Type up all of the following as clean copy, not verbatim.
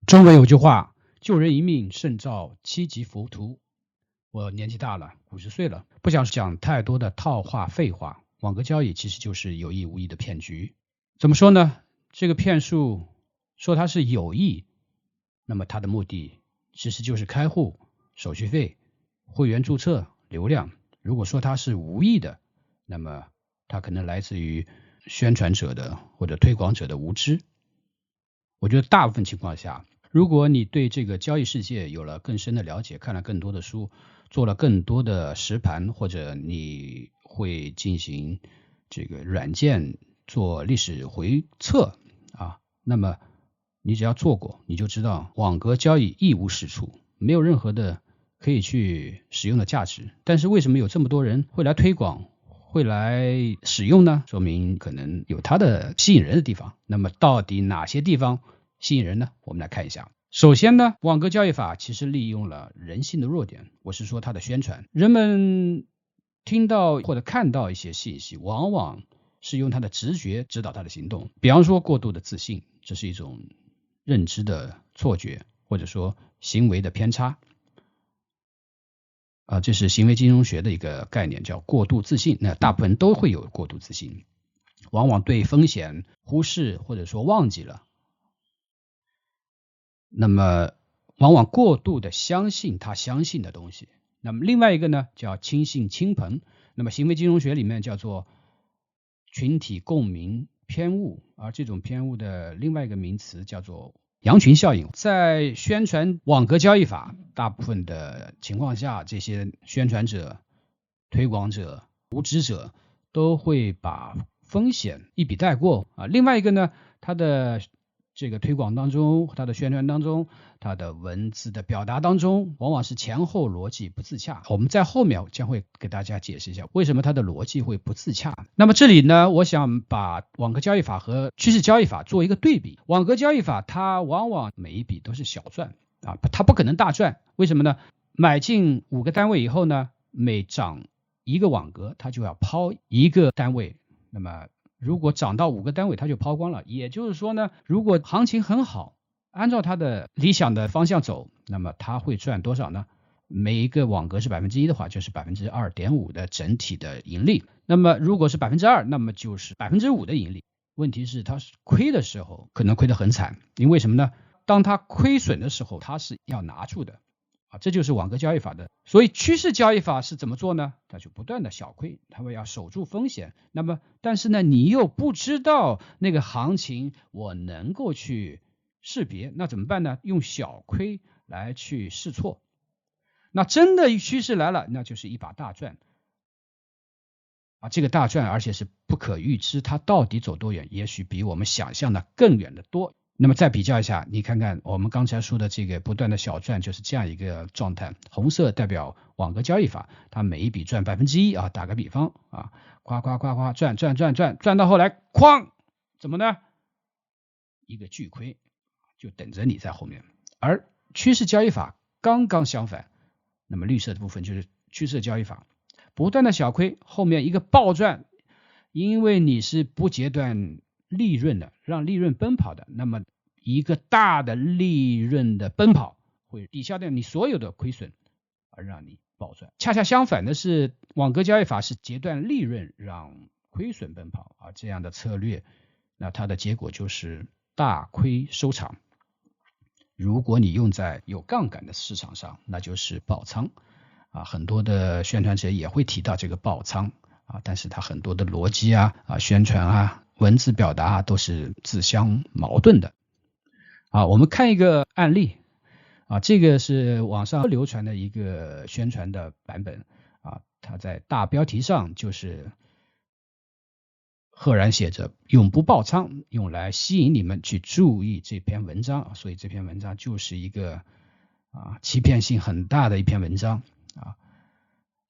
中文有句话，救人一命胜造7级浮屠。我年纪大了，50岁了，不想讲太多的套话废话。网格交易其实就是有意无意的骗局。怎么说呢？这个骗术说它是有意，那么它的目的其实就是开户、手续费、会员注册、流量。如果说它是无意的，那么它可能来自于宣传者的或者推广者的无知。我觉得大部分情况下，如果你对这个交易世界有了更深的了解，看了更多的书，做了更多的实盘，或者你会进行这个软件做历史回测那么你只要做过，你就知道网格交易一无是处，没有任何的可以去使用的价值。但是为什么有这么多人会来推广，会来使用呢？说明可能有它的吸引人的地方。那么到底哪些地方吸引人呢？我们来看一下。首先呢，网格交易法其实利用了人性的弱点，我是说它的宣传。人们听到或者看到一些信息，往往是用他的直觉指导他的行动。比方说过度的自信，这是一种认知的错觉，或者说行为的偏差。这是行为金融学的一个概念，叫过度自信。那大部分人都会有过度自信，往往对风险忽视或者说忘记了。那么往往过度的相信他相信的东西。那么另外一个呢，叫轻信轻朋。那么行为金融学里面叫做群体共鸣偏误，而这种偏误的另外一个名词叫做羊群效应。在宣传网格交易法，大部分的情况下，这些宣传者、推广者、无知者都会把风险一笔带过另外一个呢，它的这个推广当中，它的宣传当中，它的文字的表达当中，往往是前后逻辑不自洽。我们在后面将会给大家解释一下为什么它的逻辑会不自洽。那么这里呢，我想把网格交易法和趋势交易法做一个对比。网格交易法它往往每一笔都是小赚它不可能大赚。为什么呢？买进5个单位以后呢，每涨一个网格，它就要抛一个单位。那么如果涨到5个单位，它就抛光了。也就是说呢，如果行情很好，按照它的理想的方向走，那么它会赚多少呢？每一个网格是1%的话，就是 2.5% 的整体的盈利。那么如果是 2%， 那么就是 5% 的盈利。问题是它亏的时候可能亏得很惨，因为什么呢？当它亏损的时候，它是要拿住的这就是网格交易法的。所以趋势交易法是怎么做呢？它就不断的小亏，它会要守住风险。那么但是呢，你又不知道那个行情我能够去识别，那怎么办呢？用小亏来去试错。那真的趋势来了，那就是一把大赚这个大赚而且是不可预知，它到底走多远，也许比我们想象的更远的多。那么再比较一下，你看看我们刚才说的这个不断的小赚就是这样一个状态。红色代表网格交易法，它每一笔赚 1% 打个比方夸赚到后来哐，怎么呢？一个巨亏就等着你在后面。而趋势交易法刚刚相反，那么绿色的部分就是趋势交易法，不断的小亏，后面一个暴赚，因为你是不截断利润的，让利润奔跑的，那么一个大的利润的奔跑会抵消掉你所有的亏损，而让你暴赚。恰恰相反的是，网格交易法是截断利润，让亏损奔跑这样的策略，那它的结果就是大亏收场。如果你用在有杠杆的市场上，那就是爆仓很多的宣传者也会提到这个爆仓但是它很多的逻辑宣传文字表达都是自相矛盾的我们看一个案例这个是网上流传的一个宣传的版本它在大标题上就是赫然写着永不爆仓，用来吸引你们去注意这篇文章所以这篇文章就是一个欺骗性很大的一篇文章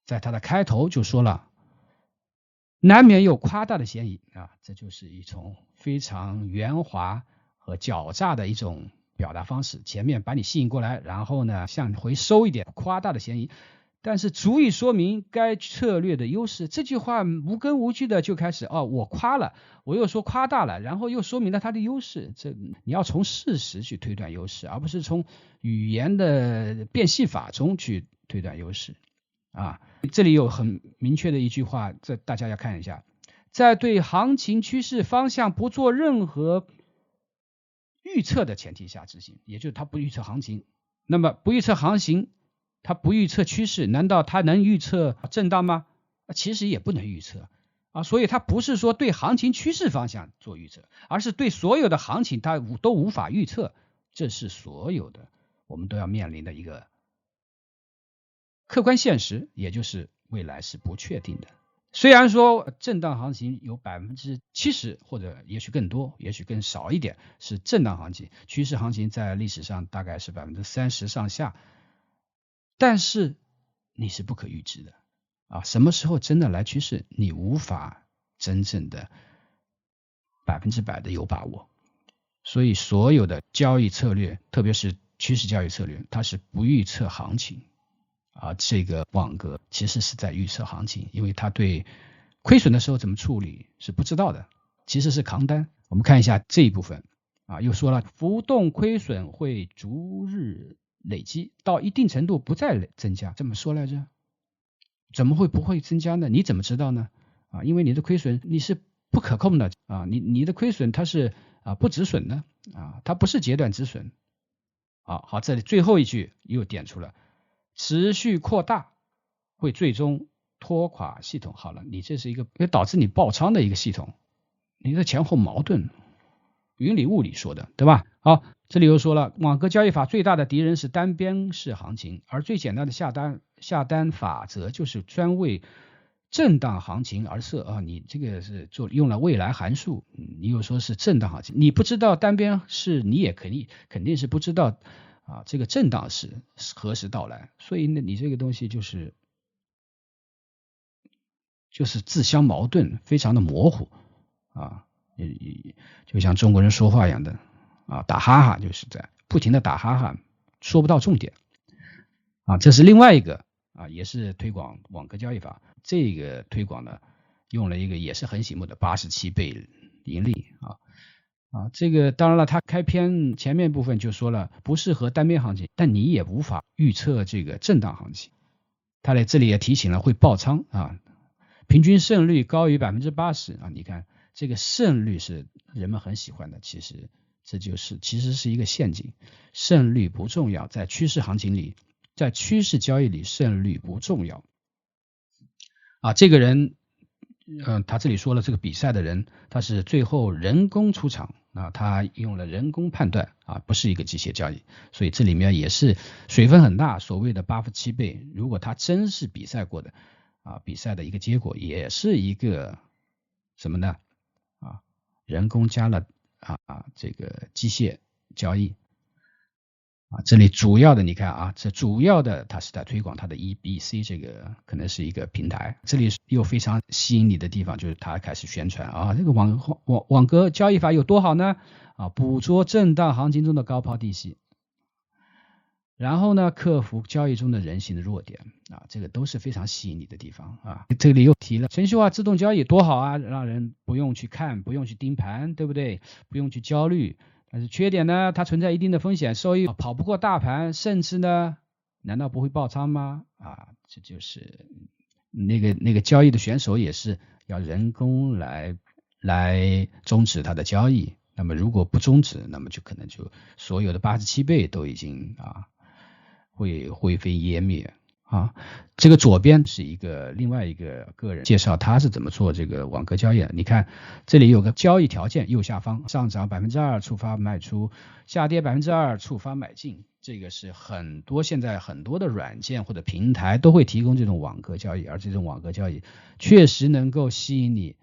在它的开头就说了难免有夸大的嫌疑这就是一种非常圆滑和狡诈的一种表达方式，前面把你吸引过来，然后呢向回收一点夸大的嫌疑。但是足以说明该策略的优势。这句话无根无据的就开始我夸了，我又说夸大了，然后又说明了它的优势。这你要从事实去推断优势，而不是从语言的变戏法中去推断优势啊。这里有很明确的一句话，这大家要看一下，在对行情趋势方向不做任何预测的前提下执行，也就是它不预测行情。那么不预测行情，它不预测趋势，难道它能预测震荡吗？其实也不能预测啊。所以它不是说对行情趋势方向做预测，而是对所有的行情它都无法预测。这是所有的我们都要面临的一个客观现实，也就是未来是不确定的。虽然说震荡行情有70%或者也许更多，也许更少一点是震荡行情，趋势行情在历史上大概是30%上下，但是你是不可预知的啊，什么时候真的来趋势，你无法真正的100%的有把握。所以所有的交易策略，特别是趋势交易策略，它是不预测行情啊。这个网格其实是在预测行情，因为它对亏损的时候怎么处理是不知道的，其实是扛单。我们看一下这一部分啊，又说了浮动亏损会逐日累积，到一定程度不再增加，这么说来着？怎么会不会增加呢？你怎么知道呢？啊，因为你的亏损你是不可控的啊，你的亏损它是不止损的啊，它不是截断止损。好，这里最后一句又点出了持续扩大会最终拖垮系统。好了，你这是一个导致你爆仓的一个系统，你的前后矛盾，云里雾里说的，对吧？好，这里又说了，网格交易法最大的敌人是单边式行情，而最简单的下单法则就是专为震荡行情而设啊。你这个是用了未来函数，你又说是震荡行情，你不知道单边式，你也肯定是不知道啊这个震荡式何时到来，所以呢你这个东西就是自相矛盾，非常的模糊啊。就像中国人说话一样的啊，打哈哈，就是在不停的打哈哈，说不到重点啊。这是另外一个啊，也是推广网格交易法，这个推广呢用了一个也是很醒目的87倍盈利啊。这个当然了，他开篇前面部分就说了不适合单边行情，但你也无法预测这个震荡行情。他在这里也提醒了会爆仓啊，平均胜率高于80%啊，你看。这个胜率是人们很喜欢的，其实是一个陷阱。胜率不重要，在趋势行情里，在趋势交易里，胜率不重要啊。这个人，他这里说了，这个比赛的人他是最后人工出场啊，他用了人工判断啊，不是一个机械交易，所以这里面也是水分很大。所谓的87倍，如果他真是比赛过的啊，比赛的一个结果也是一个什么呢？人工加了这个机械交易这里主要的你看这主要的它是在推广它的 EBC 这个可能是一个平台。这里又非常吸引你的地方就是它开始宣传这个网格交易法有多好呢捕捉震荡行情中的高抛低吸，然后呢克服交易中的人性的弱点这个都是非常吸引你的地方这里又提了程序化自动交易多好让人不用去看，不用去盯盘，对不对？不用去焦虑。但是缺点呢，它存在一定的风险，收益跑不过大盘，甚至呢难道不会爆仓吗？这就是那个交易的选手也是要人工来终止他的交易，那么如果不终止，那么就可能就所有的87倍都已经会灰飞烟灭这个左边是另外一个个人介绍他是怎么做这个网格交易的。你看这里有个交易条件，右下方上涨 2% 触发卖出，下跌 2% 触发买进。这个是现在很多的软件或者平台都会提供这种网格交易，而这种网格交易确实能够吸引你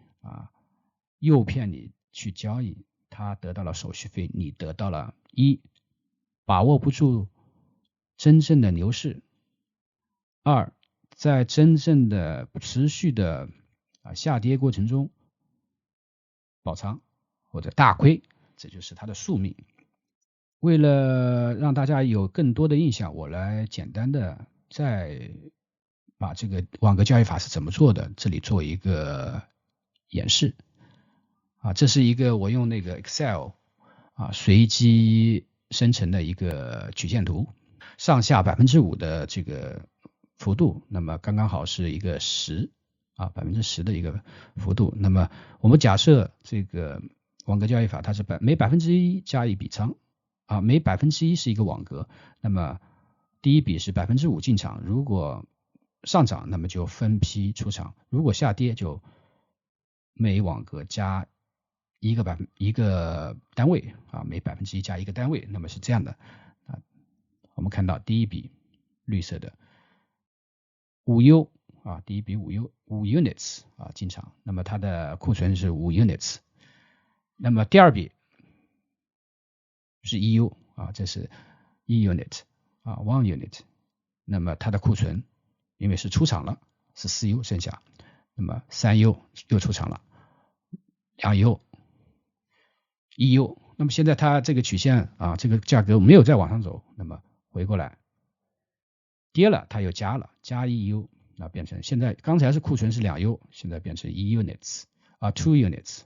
诱骗你去交易，他得到了手续费，你得到了把握不住真正的牛市，2在真正的持续的下跌过程中爆仓或者大亏，这就是它的宿命。为了让大家有更多的印象，我来简单的再把这个网格交易法是怎么做的，这里做一个演示啊。这是一个我用那个 Excel 啊随机生成的一个曲线图，上下5%的这个幅度，那么刚刚好是一个10啊10%的一个幅度。那么我们假设这个网格交易法它是每1%加一笔仓啊，每1%是一个网格，那么第一笔是5%进场，如果上涨那么就分批出场，如果下跌就每网格加一个单位啊，每1%加一个单位，那么是这样的啊。我们看到第一笔绿色的5U啊，第一笔5 units 啊进场，那么它的库存是5 units。那么第二笔是 1U 啊，这是1 unit 啊 1 unit， 那么它的库存因为是出场了是4U 剩下，那么3U 又出场了2U 1U， 那么现在它这个曲线啊，这个价格没有再往上走，那么回过来跌了，它又加了，加 1U， 那变成现在刚才是库存是2U， 现在变成1 units 啊 2 units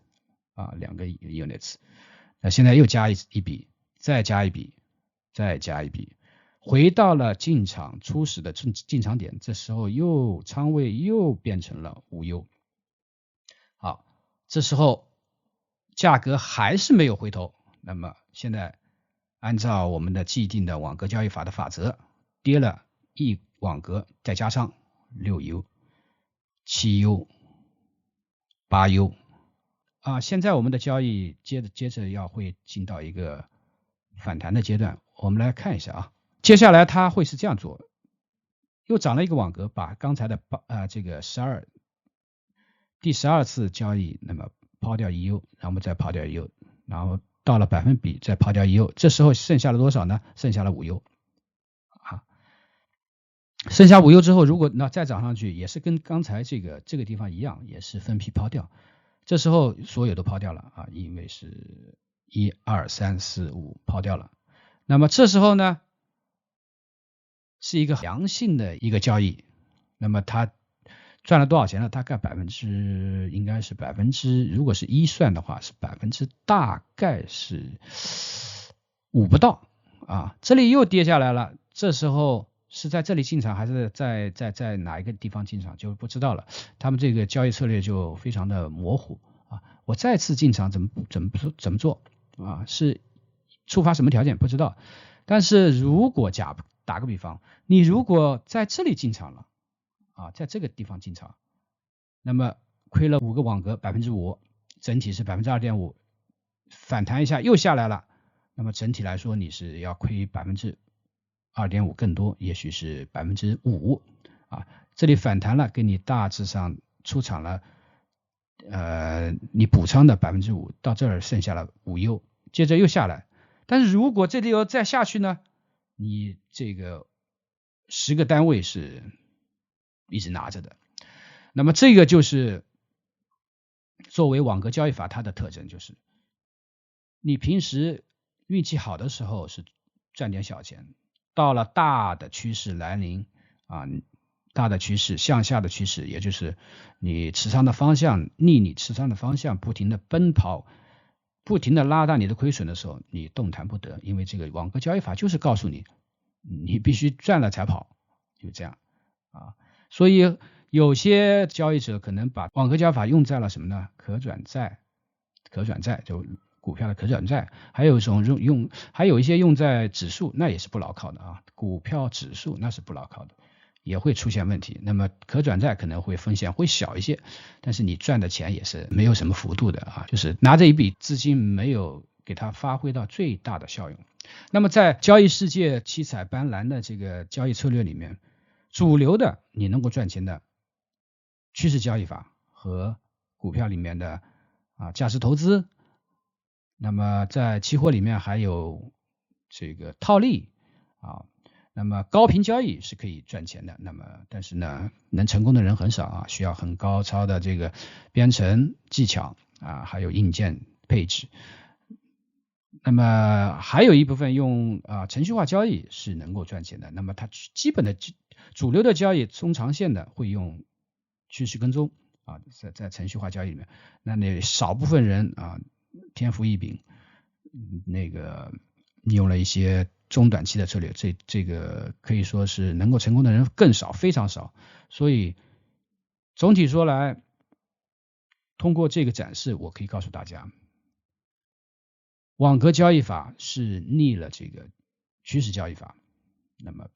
啊2个 units， 那现在又加一笔，再加一笔，再加一笔，回到了进场初始的进场点，这时候又仓位又变成了5U， 好，这时候价格还是没有回头，那么现在按照我们的既定的网格交易法的法则，跌了一网格再加上 6U 7U 8U 啊，现在我们的交易接着要会进到一个反弹的阶段，我们来看一下啊，接下来它会是这样做，又涨了一个网格，把刚才的这个第12次交易，那么抛掉 1U， 然后再抛掉 1U， 然后到了百分比再抛掉 1U， 这时候剩下了多少呢？剩下了 5U 啊，剩下 5U 之后，如果那再涨上去，也是跟刚才这个地方一样，也是分批抛掉，这时候所有都抛掉了啊，因为是1 2 3 4 5抛掉了，那么这时候呢是一个良性的一个交易，那么它赚了多少钱呢？大概应该是如果是1算的话是大概是5不到啊，这里又跌下来了，这时候是在这里进场还是在哪一个地方进场就不知道了，他们这个交易策略就非常的模糊啊，我再次进场怎么做啊，是触发什么条件不知道，但是如果打个比方，你如果在这里进场了啊，在这个地方进场，那么亏了5个网格 5%， 整体是 2.5%， 反弹一下又下来了，那么整体来说你是要亏 2.5% 更多，也许是 5% 啊，这里反弹了，给你大致上出场了你补仓的 5%， 到这儿剩下了 5U， 接着又下来，但是如果这里又再下去呢，你这个10个单位是一直拿着的，那么这个就是作为网格交易法它的特征，就是你平时运气好的时候是赚点小钱，到了大的趋势来临啊，大的趋势向下的趋势，也就是你持仓的方向逆你持仓的方向不停的奔跑，不停的拉大你的亏损的时候，你动弹不得，因为这个网格交易法就是告诉你你必须赚了才跑，就这样啊，所以有些交易者可能把网格交易法用在了什么呢？可转债就股票的可转债，还有一些用在指数，那也是不牢靠的啊，股票指数那是不牢靠的，也会出现问题。那么可转债可能会风险会小一些，但是你赚的钱也是没有什么幅度的啊，就是拿着一笔资金没有给它发挥到最大的效用。那么在交易世界七彩斑斓的这个交易策略里面，主流的你能够赚钱的趋势交易法和股票里面的价值投资，那么在期货里面还有这个套利啊，那么高频交易是可以赚钱的，那么但是呢能成功的人很少啊，需要很高超的这个编程技巧啊，还有硬件配置。那么还有一部分用程序化交易是能够赚钱的，那么它基本的主流的交易中长线的会用趋势跟踪啊，在程序化交易里面，那少部分人啊天赋异禀，那个利用了一些中短期的策略，这个可以说是能够成功的人更少，非常少。所以总体说来，通过这个展示，我可以告诉大家，网格交易法是逆了这个趋势交易法，那么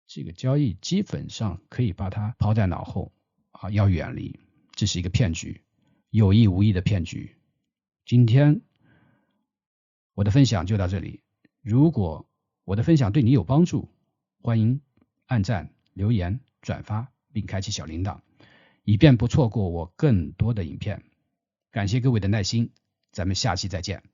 这个交易基本上可以把它抛在脑后啊，要远离，这是一个骗局，有意无意的骗局。今天我的分享就到这里，如果我的分享对你有帮助，欢迎按赞、留言、转发并开启小铃铛，以便不错过我更多的影片。感谢各位的耐心，咱们下期再见。